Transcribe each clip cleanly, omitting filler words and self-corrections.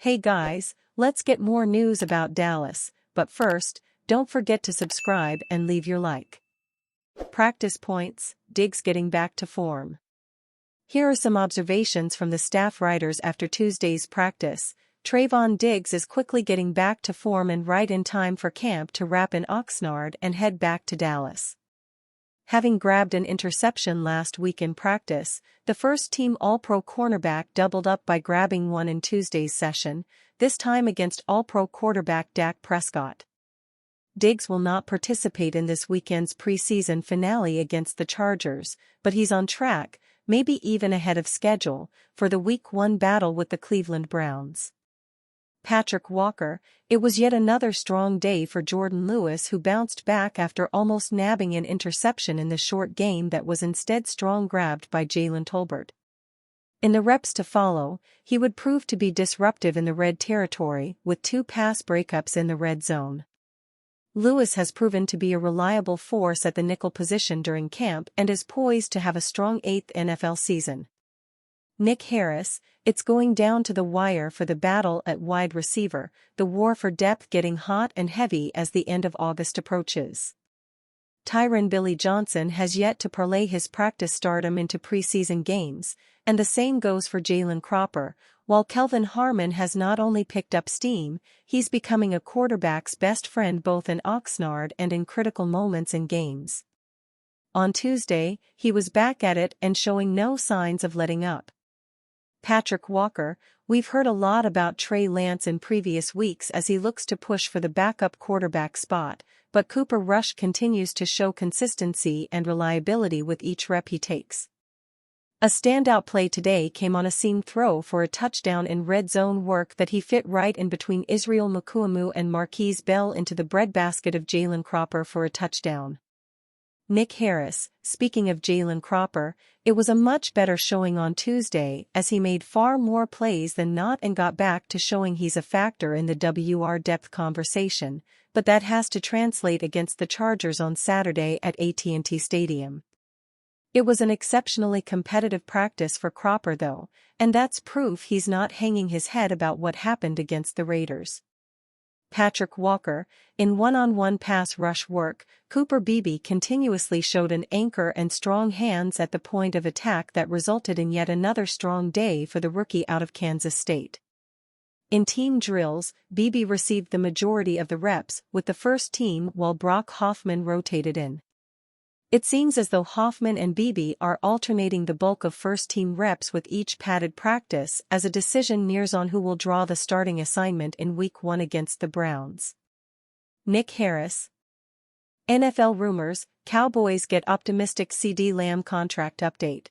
Hey guys, let's get more news about Dallas, but first, don't forget to subscribe and leave your like. Practice points, Diggs getting back to form. Here are some observations from the staff writers after Tuesday's practice. Trayvon Diggs is quickly getting back to form and right in time for camp to wrap in Oxnard and head back to Dallas. Having grabbed an interception last week in practice, the first-team All-Pro cornerback doubled up by grabbing one in Tuesday's session, this time against All-Pro quarterback Dak Prescott. Diggs will not participate in this weekend's preseason finale against the Chargers, but he's on track, maybe even ahead of schedule, for the Week 1 battle with the Cleveland Browns. Patrick Walker, it was yet another strong day for Jordan Lewis, who bounced back after almost nabbing an interception in the short game that was instead strong grabbed by Jalen Tolbert. In the reps to follow, he would prove to be disruptive in the red territory with 2 pass breakups in the red zone. Lewis has proven to be a reliable force at the nickel position during camp and is poised to have a strong 8th NFL season. Nick Harris, it's going down to the wire for the battle at wide receiver, the war for depth getting hot and heavy as the end of August approaches. Tyron Billy Johnson has yet to parlay his practice stardom into preseason games, and the same goes for Jalen Cropper. While Kelvin Harmon has not only picked up steam, he's becoming a quarterback's best friend both in Oxnard and in critical moments in games. On Tuesday, he was back at it and showing no signs of letting up. Patrick Walker, we've heard a lot about Trey Lance in previous weeks as he looks to push for the backup quarterback spot, but Cooper Rush continues to show consistency and reliability with each rep he takes. A standout play today came on a seam throw for a touchdown in red zone work that he fit right in between Israel Mukuamu and Marquise Bell into the breadbasket of Jalen Cropper for a touchdown. Nick Harris, speaking of Jalen Cropper, it was a much better showing on Tuesday as he made far more plays than not and got back to showing he's a factor in the WR depth conversation, but that has to translate against the Chargers on Saturday at AT&T Stadium. It was an exceptionally competitive practice for Cropper though, and that's proof he's not hanging his head about what happened against the Raiders. Patrick Walker, in one-on-one pass rush work, Cooper Beebe continuously showed an anchor and strong hands at the point of attack that resulted in yet another strong day for the rookie out of Kansas State. In team drills, Beebe received the majority of the reps with the first team while Brock Hoffman rotated in. It seems as though Hoffman and Beebe are alternating the bulk of first-team reps with each padded practice as a decision nears on who will draw the starting assignment in Week 1 against the Browns. Nick Harris. NFL rumors, Cowboys get optimistic CeeDee Lamb contract update.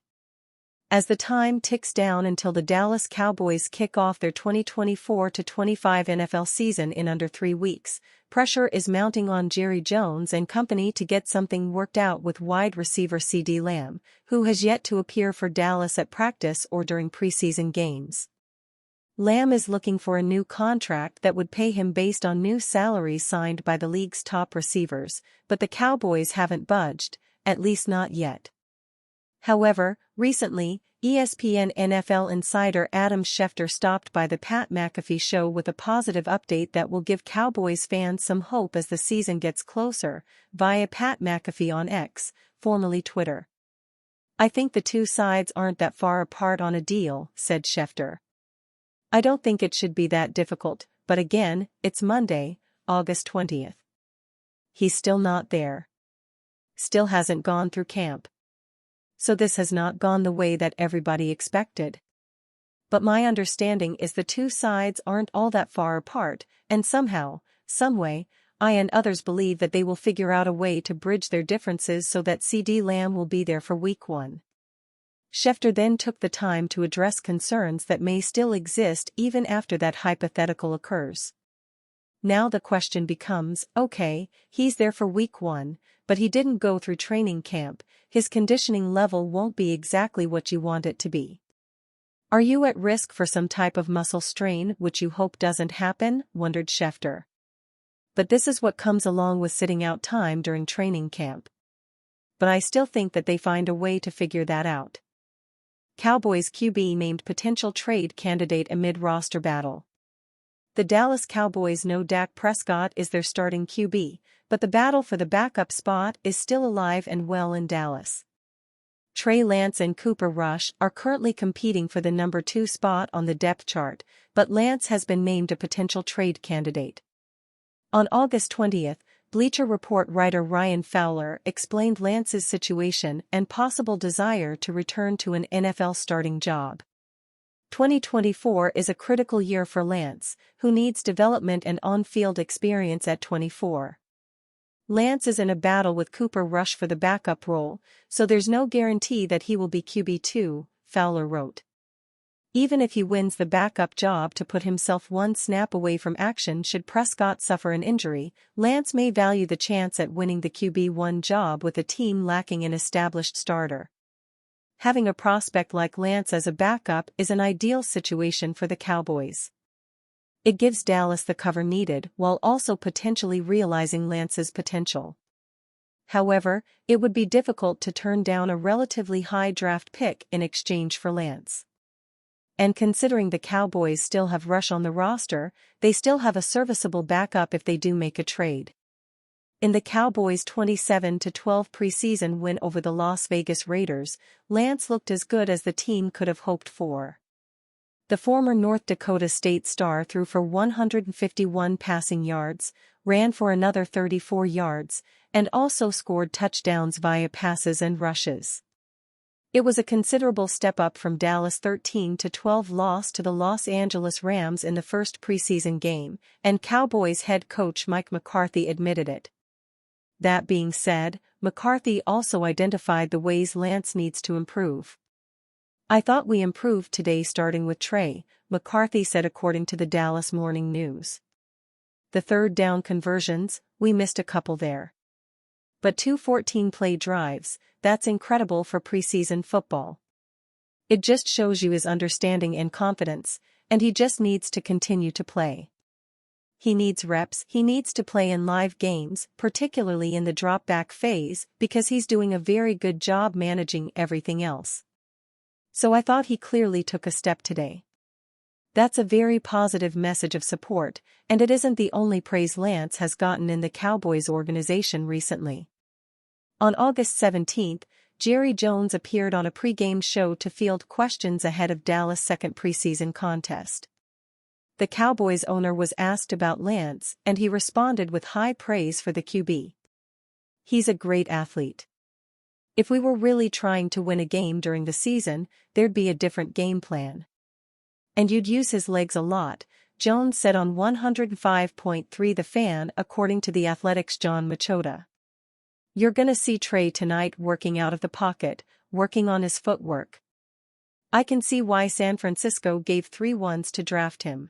As the time ticks down until the Dallas Cowboys kick off their 2024-25 NFL season in under 3 weeks, pressure is mounting on Jerry Jones and company to get something worked out with wide receiver CeeDee Lamb, who has yet to appear for Dallas at practice or during preseason games. Lamb is looking for a new contract that would pay him based on new salaries signed by the league's top receivers, but the Cowboys haven't budged, at least not yet. However, recently, ESPN NFL insider Adam Schefter stopped by the Pat McAfee show with a positive update that will give Cowboys fans some hope as the season gets closer, via Pat McAfee on X, formerly Twitter. "I think the two sides aren't that far apart on a deal," said Schefter. "I don't think it should be that difficult, but again, it's Monday, August 20th. He's still not there. Still hasn't gone through camp. So this has not gone the way that everybody expected. But my understanding is the two sides aren't all that far apart, and somehow, someway, I and others believe that they will figure out a way to bridge their differences so that CeeDee Lamb will be there for Week 1. Schefter then took the time to address concerns that may still exist even after that hypothetical occurs. Now the question becomes, okay, he's there for Week 1, but he didn't go through training camp, his conditioning level won't be exactly what you want it to be. Are you at risk for some type of muscle strain which you hope doesn't happen? Wondered Schefter. But this is what comes along with sitting out time during training camp. But I still think that they find a way to figure that out. Cowboys QB named potential trade candidate amid roster battle. The Dallas Cowboys know Dak Prescott is their starting QB, but the battle for the backup spot is still alive and well in Dallas. Trey Lance and Cooper Rush are currently competing for the number 2 spot on the depth chart, but Lance has been named a potential trade candidate. On August 20th, Bleacher Report writer Ryan Fowler explained Lance's situation and possible desire to return to an NFL starting job. 2024 is a critical year for Lance, who needs development and on-field experience at 24. Lance is in a battle with Cooper Rush for the backup role, so there's no guarantee that he will be QB2, Fowler wrote. Even if he wins the backup job to put himself one snap away from action should Prescott suffer an injury, Lance may value the chance at winning the QB1 job with a team lacking an established starter. Having a prospect like Lance as a backup is an ideal situation for the Cowboys. It gives Dallas the cover needed while also potentially realizing Lance's potential. However, it would be difficult to turn down a relatively high draft pick in exchange for Lance. And considering the Cowboys still have Rush on the roster, they still have a serviceable backup if they do make a trade. In the Cowboys' 27-12 preseason win over the Las Vegas Raiders, Lance looked as good as the team could have hoped for. The former North Dakota State star threw for 151 passing yards, ran for another 34 yards, and also scored touchdowns via passes and rushes. It was a considerable step up from Dallas' 13-12 loss to the Los Angeles Rams in the first preseason game, and Cowboys head coach Mike McCarthy admitted it. That being said, McCarthy also identified the ways Lance needs to improve. "I thought we improved today starting with Trey," McCarthy said according to the Dallas Morning News. "The third down conversions, we missed a couple there. But 2 14-play drives, that's incredible for preseason football. It just shows you his understanding and confidence, and he just needs to continue to play. He needs reps, he needs to play in live games, particularly in the drop-back phase, because he's doing a very good job managing everything else. So I thought he clearly took a step today." That's a very positive message of support, and it isn't the only praise Lance has gotten in the Cowboys organization recently. On August 17th, Jerry Jones appeared on a pregame show to field questions ahead of Dallas' second preseason contest. The Cowboys owner was asked about Lance, and he responded with high praise for the QB. "He's a great athlete. If we were really trying to win a game during the season, there'd be a different game plan. And you'd use his legs a lot," Jones said on 105.3 The Fan according to The Athletic's John Machota. "You're gonna see Trey tonight working out of the pocket, working on his footwork. I can see why San Francisco gave 3 ones to draft him.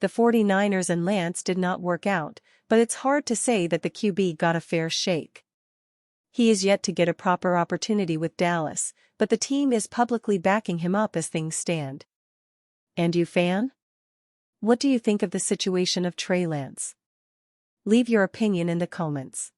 The 49ers and Lance did not work out, but it's hard to say that the QB got a fair shake. He is yet to get a proper opportunity with Dallas, but the team is publicly backing him up as things stand." And you, fan? What do you think of the situation of Trey Lance? Leave your opinion in the comments.